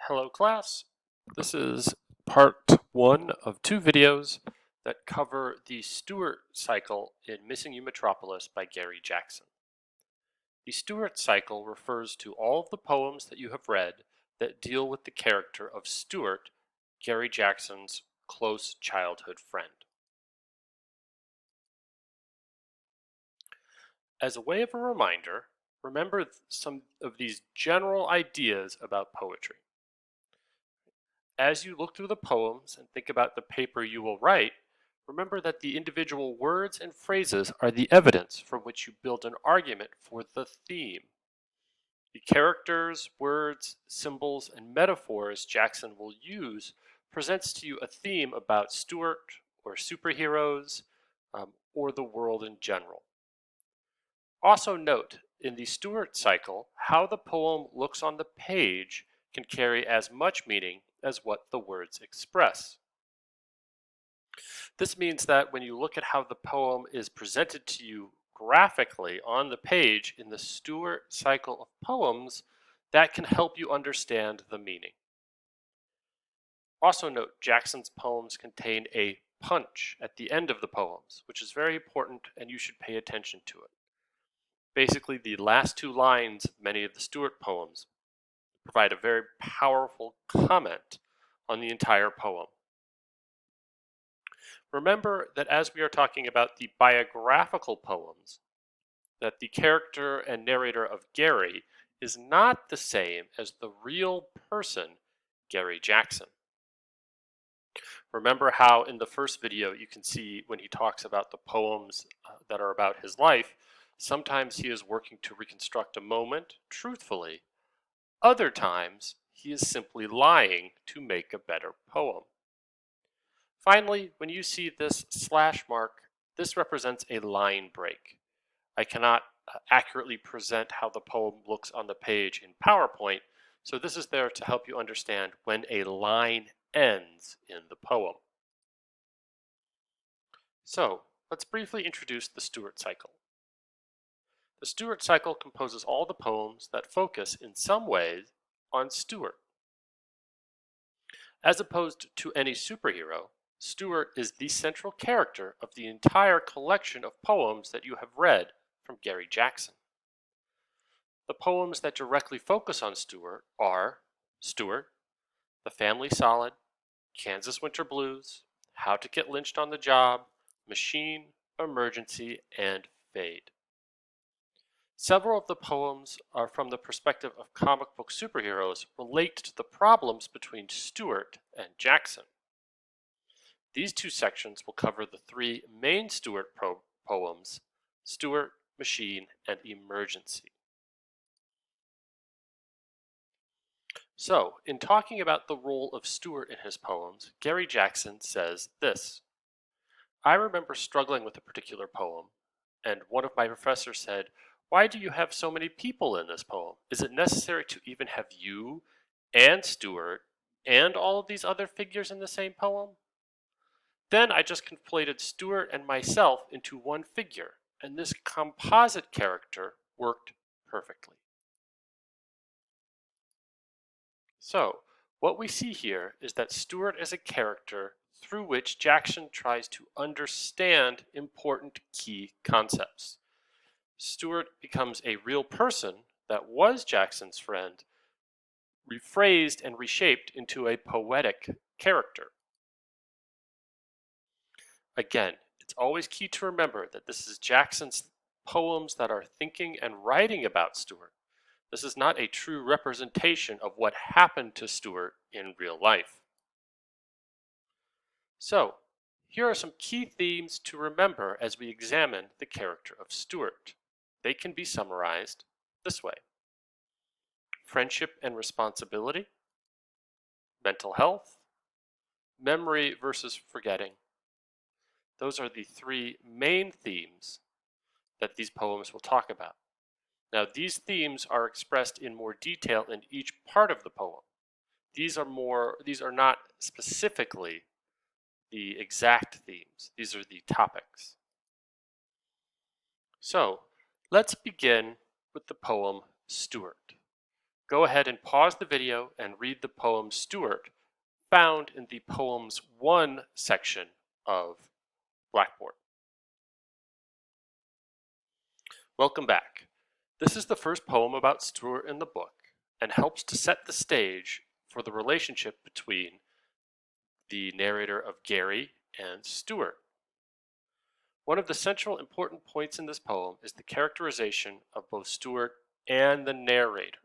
Hello class, this is part one of two videos that cover the Stuart Cycle in Missing You Metropolis by Gary Jackson. The Stuart Cycle refers to all of the poems that you have read that deal with the character of Stuart, Gary Jackson's close childhood friend. As a way of a reminder, remember some of these general ideas about poetry. As you look through the poems and think about the paper you will write, remember that the individual words and phrases are the evidence from which you build an argument for the theme. The characters, words, symbols, and metaphors Jackson will use presents to you a theme about Stuart or superheroes or the world in general. Also note, in the Stuart cycle, how the poem looks on the page can carry as much meaning as what the words express. This means that when you look at how the poem is presented to you graphically on the page in the Stuart Cycle of Poems, that can help you understand the meaning. Also note, Jackson's poems contain a punch at the end of the poems, which is very important and you should pay attention to it. Basically, the last two lines of many of the Stuart poems provide a very powerful comment on the entire poem. Remember that as we are talking about the biographical poems, that the character and narrator of Gary is not the same as the real person, Gary Jackson. Remember how in the first video you can see when he talks about the poems that are about his life, sometimes he is working to reconstruct a moment truthfully. Other times, he is simply lying to make a better poem. Finally, when you see this slash mark, this represents a line break. I cannot accurately present how the poem looks on the page in PowerPoint, so this is there to help you understand when a line ends in the poem. So, let's briefly introduce the Stuart Cycle. The Stuart Cycle composes all the poems that focus in some ways on Stuart. As opposed to any superhero, Stuart is the central character of the entire collection of poems that you have read from Gary Jackson. The poems that directly focus on Stuart are Stuart, The Family Solid, Kansas Winter Blues, How to Get Lynched on the Job, Machine, Emergency, and Fade. Several of the poems are from the perspective of comic book superheroes relate to the problems between Stuart and Jackson. These two sections will cover the three main Stuart poems, Stuart, Machine, and Emergency. So, in talking about the role of Stuart in his poems, Gary Jackson says this: I remember struggling with a particular poem, and one of my professors said, "Why do you have so many people in this poem? Is it necessary to even have you and Stuart and all of these other figures in the same poem?" Then I just conflated Stuart and myself into one figure, and this composite character worked perfectly. So, what we see here is that Stuart is a character through which Jackson tries to understand important key concepts. Stuart becomes a real person that was Jackson's friend, rephrased and reshaped into a poetic character. Again, it's always key to remember that this is Jackson's poems that are thinking and writing about Stuart. This is not a true representation of what happened to Stuart in real life. So, here are some key themes to remember as we examine the character of Stuart. They can be summarized this way: friendship and responsibility, mental health, memory versus forgetting. Those are the three main themes that these poems will talk about. Now, these themes are expressed in more detail in each part of the poem. These are not specifically the exact themes. These are the topics. So, let's begin with the poem Stuart. Go ahead and pause the video and read the poem Stuart, found in the Poems 1 section of Blackboard. Welcome back. This is the first poem about Stuart in the book and helps to set the stage for the relationship between the narrator of Gary and Stuart. One of the central important points in this poem is the characterization of both Stuart and the narrator.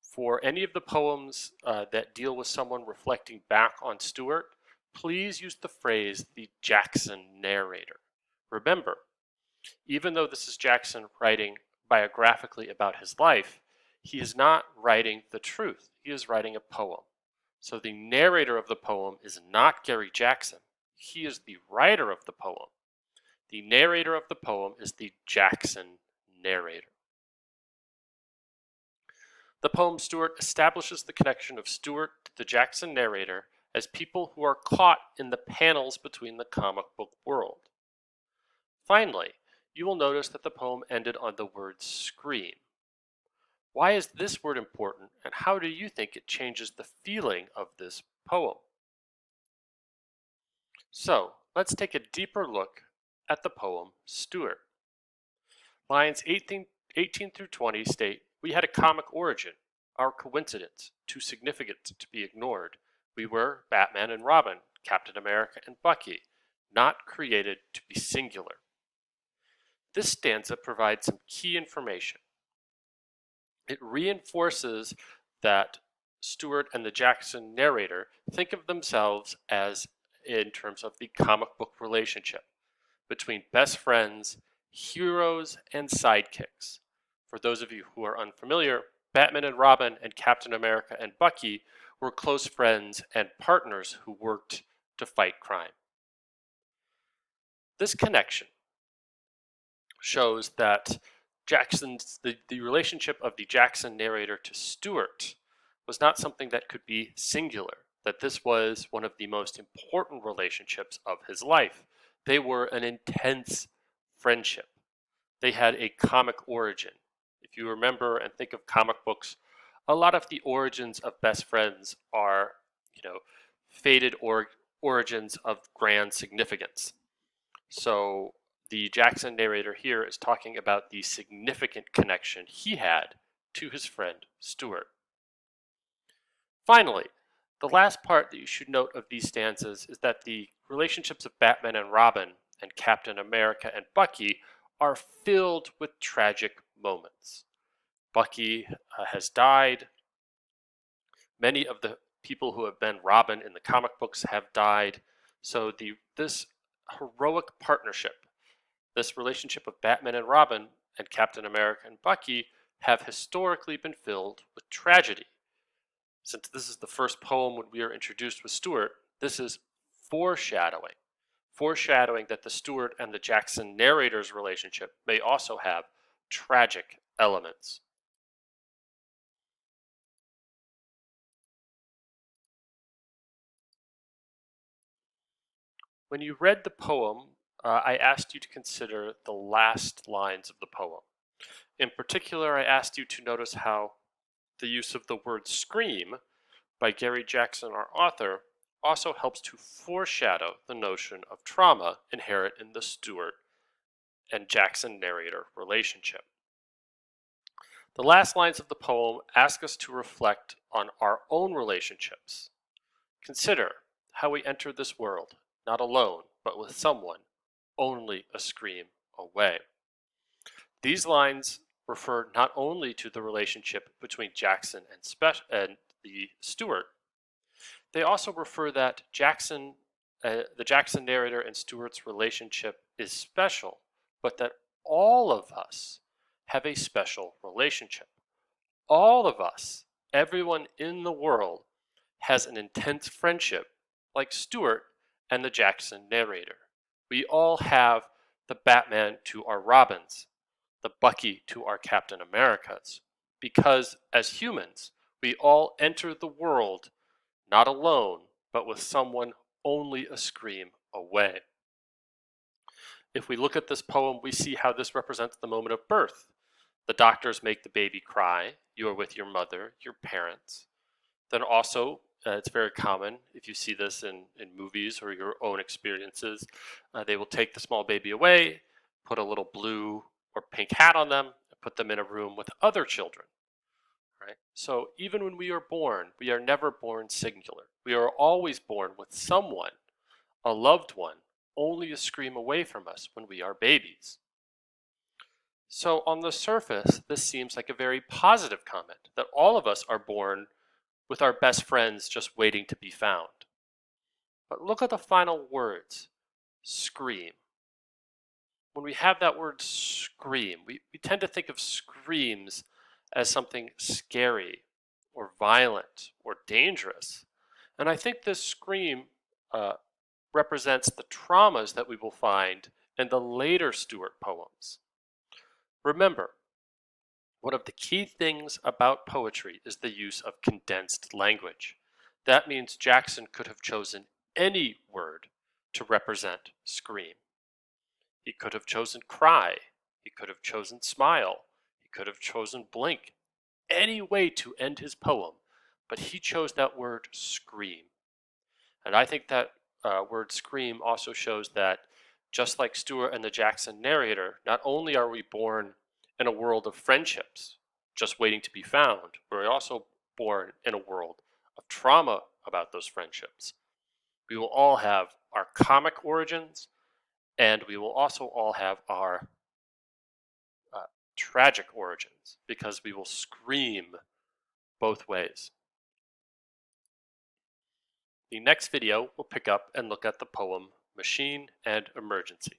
For any of the poems that deal with someone reflecting back on Stuart, please use the phrase the Jackson narrator. Remember, even though this is Jackson writing biographically about his life, he is not writing the truth. He is writing a poem. So the narrator of the poem is not Gary Jackson. He is the writer of the poem. The narrator of the poem is the Jackson narrator. The poem Stuart establishes the connection of Stuart to the Jackson narrator as people who are caught in the panels between the comic book world. Finally, you will notice that the poem ended on the word scream. Why is this word important, and how do you think it changes the feeling of this poem? So, let's take a deeper look at the poem Stuart. Lines 18 through 20 state, "We had a comic origin, our coincidence, too significant to be ignored. We were Batman and Robin, Captain America and Bucky, not created to be singular." This stanza provides some key information. It reinforces that Stuart and the Jackson narrator think of themselves as in terms of the comic book relationship between best friends, heroes, and sidekicks. For those of you who are unfamiliar, Batman and Robin and Captain America and Bucky were close friends and partners who worked to fight crime. This connection shows that the relationship of the Jackson narrator to Stuart was not something that could be singular, that this was one of the most important relationships of his life. They were an intense friendship. They had a comic origin. If you remember and think of comic books, a lot of the origins of best friends are, faded origins of grand significance. So the Jackson narrator here is talking about the significant connection he had to his friend Stuart. Finally, the last part that you should note of these stanzas is that the relationships of Batman and Robin and Captain America and Bucky are filled with tragic moments. Bucky has died. Many of the people who have been Robin in the comic books have died. So this heroic partnership, this relationship of Batman and Robin and Captain America and Bucky have historically been filled with tragedy. Since this is the first poem when we are introduced with Stuart, this is foreshadowing that the Stuart and the Jackson narrator's relationship may also have tragic elements. When you read the poem, I asked you to consider the last lines of the poem. In particular, I asked you to notice how the use of the word scream by Gary Jackson, our author, also helps to foreshadow the notion of trauma inherent in the Stuart and Jackson narrator relationship. The last lines of the poem ask us to reflect on our own relationships. Consider how we enter this world, not alone, but with someone, only a scream away. These lines refer not only to the relationship between Jackson and the Stuart, they also refer that the Jackson narrator and Stuart's relationship is special, but that all of us have a special relationship. All of us, everyone in the world, has an intense friendship like Stuart and the Jackson narrator. We all have the Batman to our Robins, the Bucky to our Captain Americas, because as humans, we all enter the world not alone, but with someone only a scream away. If we look at this poem, we see how this represents the moment of birth. The doctors make the baby cry. You are with your mother, your parents. Then also, it's very common if you see this in movies or your own experiences, they will take the small baby away, put a little blue or pink hat on them, and put them in a room with other children. Right? So even when we are born, we are never born singular. We are always born with someone, a loved one, only a scream away from us when we are babies. So on the surface, this seems like a very positive comment that all of us are born with our best friends just waiting to be found. But look at the final words, scream. When we have that word scream, we tend to think of screams as something scary or violent or dangerous. And I think this scream represents the traumas that we will find in the later Stuart poems. Remember, one of the key things about poetry is the use of condensed language. That means Jackson could have chosen any word to represent scream. He could have chosen cry. He could have chosen smile. He could have chosen blink. Any way to end his poem, but he chose that word scream. And I think that word scream also shows that just like Stuart and the Jackson narrator, not only are we born in a world of friendships, just waiting to be found, we're also born in a world of trauma about those friendships. We will all have our comic origins, and we will also all have our tragic origins because we will scream both ways. The next video will pick up and look at the poem Machine and Emergency.